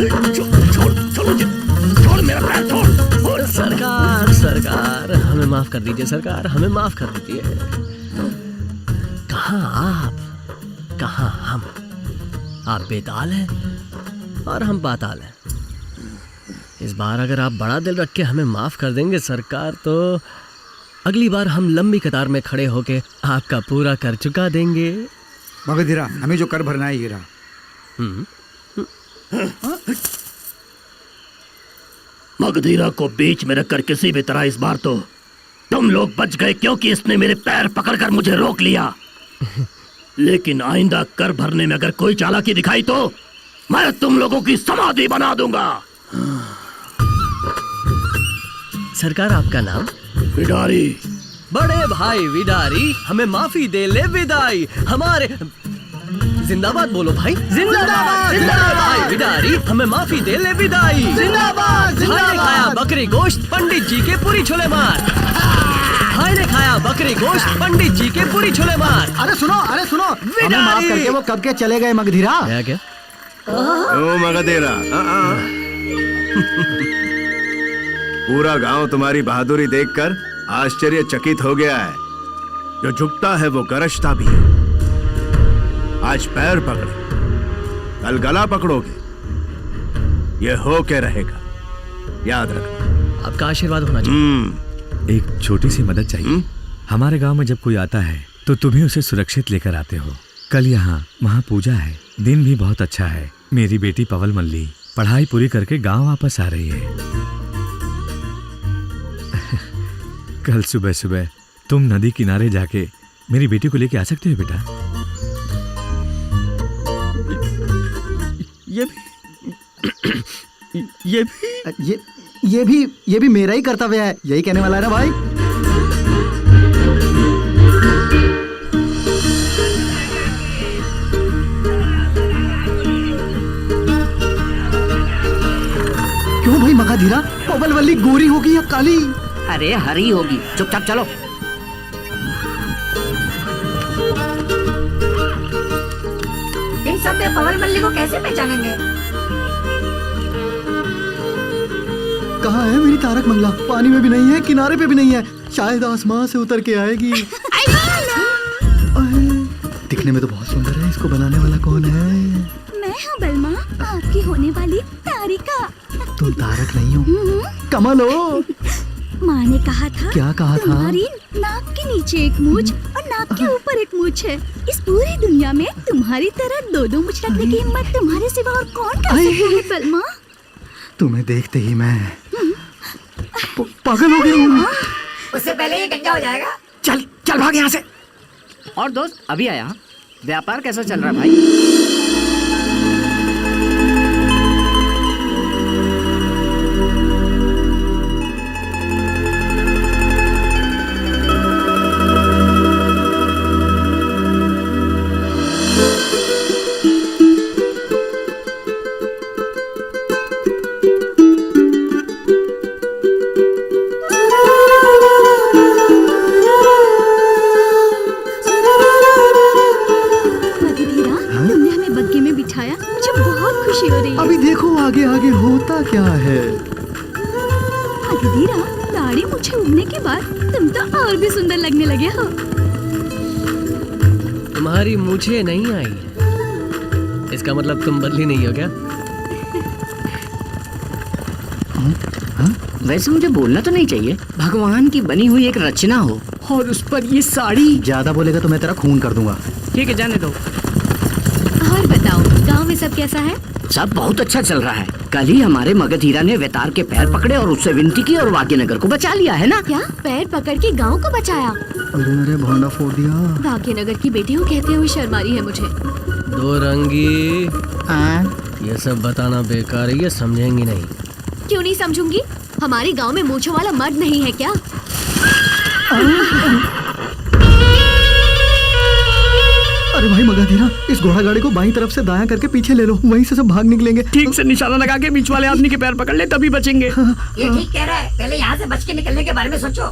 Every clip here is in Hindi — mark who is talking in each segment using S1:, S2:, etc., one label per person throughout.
S1: छोड़ छोड़ मेरा पैर छोड़।
S2: सरकार हमें माफ कर दीजिए, सरकार हमें माफ कर दीजिए। कहाँ आप, कहाँ हम? आप बेताल हैं और हम पाताल हैं। इस बार अगर आप बड़ा दिल रख के हमें माफ कर देंगे सरकार, तो अगली बार हम लंबी कतार में खड़े होके आपका पूरा कर चुका देंगे।
S3: मगधीरा, हमें जो कर भरना है ये रहा।
S1: मगधीरा को बीच में रखकर किसी भी तरह इस बार तो तुम लोग बच गए, क्योंकि इसने मेरे पैर पकड़कर मुझे रोक लिया। लेकिन आइंदा कर भरने में अगर कोई चालाकी दिखाई तो मैं तुम लोगों की समाधि बना दूंगा।
S2: सरकार आपका नाम?
S1: विडारी।
S2: बड़े भाई विडारी, हमें माफी दे ले विदाई। हमारे जिंदाबाद बोलो भाई, जिंदाबाद जिंदाबाद। भाई विडारी, हमें माफी दे ले विदाई। जिंदाबाद जिंदाबाद। खाया बकरी गोश्त, पंडित जी के पूरी छोले मार। भाई ने खाया बकरी गोश्त, पंडित जी के पूरी छोले मार।
S3: अरे सुनो, हमें माफ करके वो कब के चले गए मगधीरा।
S2: क्या?
S4: ओ मगधीरा, पूरा गांव तुम्हारी बहादुरी देखकर आश्चर्यचकित हो गया है। जो झुकता है वो गरजता भी है। आज पैर पकड़े, कल गला पकड़ोगे, ये हो के रहेगा, याद रखना।
S2: आपका आशीर्वाद होना चाहिए।
S5: एक छोटी सी मदद चाहिए। हमारे गांव में जब कोई आता है तो तुम्हें उसे सुरक्षित लेकर आते हो। कल यहाँ महापूजा है, दिन भी बहुत अच्छा है। मेरी बेटी पवल मल्ली पढ़ाई पूरी करके गांव वापस आ रही है। कल सुबह सुबह तुम नदी किनारे जाके मेरी बेटी को लेके आ सकते हो बेटा?
S3: ये भी मेरा ही कर्तव्य है, यही कहने वाला है ना भाई। क्यों भाई मगधीरा, पवल वाली गोरी होगी या काली?
S6: अरे हरी होगी, चुपचाप चलो।
S7: इन सब में पवल मल्ली को कैसे पहचानेंगे?
S3: कहाँ है मेरी तारक मंगला? पानी में भी नहीं है, किनारे पे भी नहीं है, शायद आसमान से उतर के आएगी। दिखने में तो बहुत सुंदर है, इसको बनाने वाला कौन है?
S7: मैं हूँ बलमा, आपकी होने वाली तारिका।
S3: तुम तारक नहीं हो, कमल हो।
S7: माँ ने कहा था,
S3: क्या कहा था?
S7: तुम्हारी नाक के नीचे एक मूंछ और नाक के ऊपर एक मूंछ है। इस पूरी दुनिया में तुम्हारी तरह दो दो मूंछ रखने की हिम्मत तुम्हारे सिवा और कौन कर सकता है बलमा?
S3: तुम्हें देखते ही मैं पागल हो गया हूँ।
S7: उससे पहले ये गंजा हो जाएगा।
S3: चल चल भाग यहाँ से।
S6: और दोस्त अभी आया, व्यापार कैसा चल रहा है भाई?
S3: अभी देखो आगे आगे होता क्या है।
S7: मगधीरा, दाढ़ी मुझे उगने के बाद तुम तो और भी सुंदर लगने लगे हो।
S2: तुम्हारी मूछें नहीं आई है, इसका मतलब तुम बदली नहीं हो क्या?
S6: वैसे मुझे बोलना तो नहीं चाहिए। भगवान की बनी हुई एक रचना हो और उस पर ये साड़ी।
S3: ज्यादा बोलेगा तो मैं तेरा खून कर दूंगा।
S6: ठीक है, जाने दो।
S7: और बताओ, गांव में सब कैसा है?
S6: सब बहुत अच्छा चल रहा है। कल ही हमारे मगधीरा ने वेतार के पैर पकड़े और उससे विनती की और भाग्यनगर को बचा लिया है ना?
S7: क्या पैर पकड़ के गांव को बचाया?
S3: अरे भांडा फोड़ दिया।
S7: भाग्यनगर की बेटी हो कहते हुए शर्म आ रही है मुझे।
S2: दो रंगी, ये सब बताना बेकार है, ये समझेंगी नहीं।
S7: क्यों नहीं समझूंगी? हमारे गांव में मूंछों वाला मर्द नहीं है क्या?
S3: अरे भाई मगधीरा, इस घोड़ा गाड़ी को बाईं तरफ से दायां करके पीछे ले लो, वहीं से सब भाग निकलेंगे।
S6: ठीक से निशाना लगा के बीच वाले आदमी के पैर पकड़ ले, तभी बचेंगे।
S7: ये ठीक कह रहा है, पहले यहाँ से बच के निकलने के बारे में सोचो।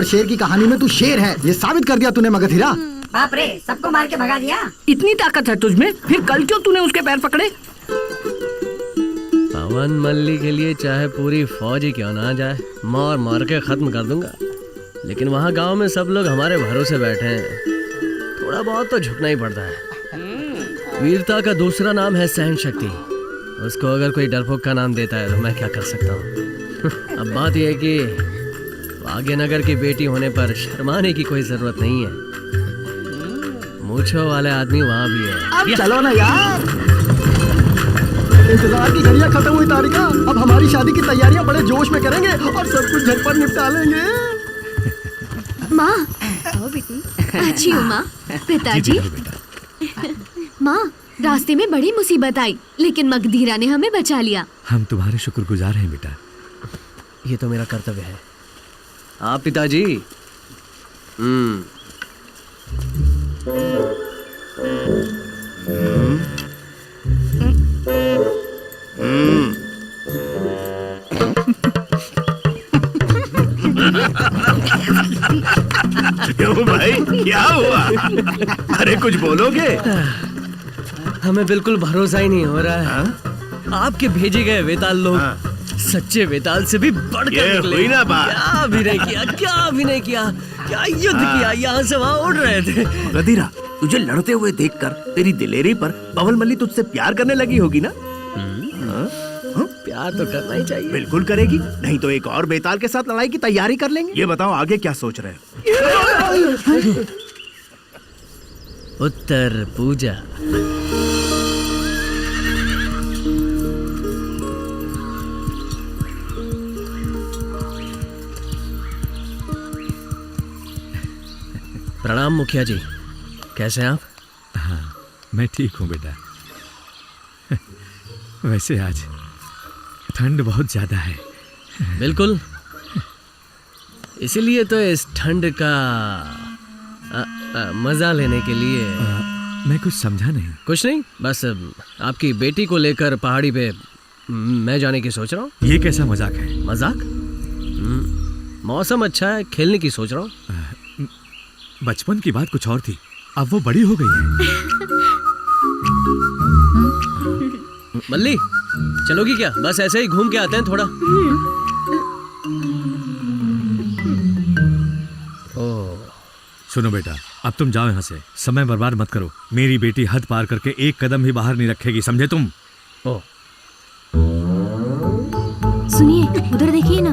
S3: शेर की कहानी में तू शेर है, ये साबित कर दिया तूने मगधीरा।
S8: बाप रे, सबको मार के भगा दिया।
S6: इतनी ताकत है तुझमें, फिर कल क्यों तूने उसके पैर पकड़े?
S2: पवन मल्ली के लिए चाहे पूरी फौज ही क्यों ना आ जाए, मार मार के खत्म कर दूंगा। लेकिन वहाँ गांव में सब लोग हमारे भरोसे बैठे हैं, थोड़ा बहुत तो झुकना ही पड़ता है। वीरता का दूसरा नाम है सहन शक्ति। उसको अगर कोई डरपोक का नाम देता है तो मैं क्या कर सकता हूँ। अब बात यह है कि भाग्यनगर की बेटी होने पर शर्माने की कोई जरूरत नहीं है। मूंछों वाले आदमी वहाँ भी है।
S3: अब चलो ना यार, इंतजार की घड़ियां खत्म हुई तारिका। अब हमारी शादी की तैयारियां बड़े जोश में करेंगे और सब कुछ झटपट निपटा लेंगे।
S7: माँ, आओ बेटी। अच्छी हो माँ। पिताजी, माँ रास्ते में बड़ी मुसीबत आई, लेकिन मगधीरा ने हमें बचा लिया।
S5: हम तुम्हारे शुक्रगुजार हैं बेटा।
S2: ये तो मेरा कर्तव्य है। आप पिताजी।
S4: क्यों भाई, क्या हुआ? अरे कुछ बोलोगे?
S2: हमें बिल्कुल भरोसा ही नहीं हो रहा है। आपके भेजे गए वेताल लोग सच्चे वेताल से भी बढ़कर निकले।
S4: हुई ना बात।
S2: क्या अभिनय किया, क्या अभिनय किया, क्या युद्ध किया, यहाँ से वहाँ उड़ रहे थे।
S4: गधीरा, तुझे लड़ते हुए देखकर तेरी दिलेरी पर पवन मल्ली तुझसे प्यार करने लगी होगी ना?
S2: प्यार तो करना ही चाहिए।
S4: बिल्कुल करेगी, नहीं तो एक और बेताल के साथ लड़ाई की तैयारी कर लेंगे। ये बताओ आगे क्या सोच रहे हो?
S2: उत्तर पूजा। प्रणाम मुखिया जी, कैसे हैं आप?
S5: हाँ, मैं ठीक हूँ बेटा। वैसे आज ठंड बहुत ज्यादा है।
S2: बिल्कुल, इसीलिए तो इस ठंड का मजा लेने के लिए
S5: मैं कुछ समझा नहीं।
S2: कुछ नहीं, बस आपकी बेटी को लेकर पहाड़ी पे मैं जाने की सोच रहा हूँ।
S5: ये कैसा मजाक है?
S2: मजाक? मौसम अच्छा है, खेलने की सोच रहा हूँ।
S5: बचपन की बात कुछ और थी, अब वो बड़ी हो गई है।
S2: मल्ली चलोगी क्या? बस ऐसे ही घूम के आते हैं थोड़ा।
S5: सुनो बेटा, अब तुम जाओ यहाँ से, समय बर्बाद मत करो। मेरी बेटी हद पार करके एक कदम भी बाहर नहीं रखेगी, समझे तुम?
S2: ओ
S7: सुनिए, उधर देखिए ना।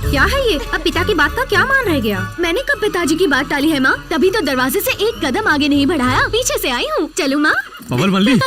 S7: क्या है ये? अब पिता की बात का क्या मान रह गया? मैंने कब पिताजी की बात टाली है माँ? तभी तो दरवाजे से एक कदम आगे नहीं बढ़ाया, पीछे से आई हूँ। चलो माँ।
S5: पवन मल्ली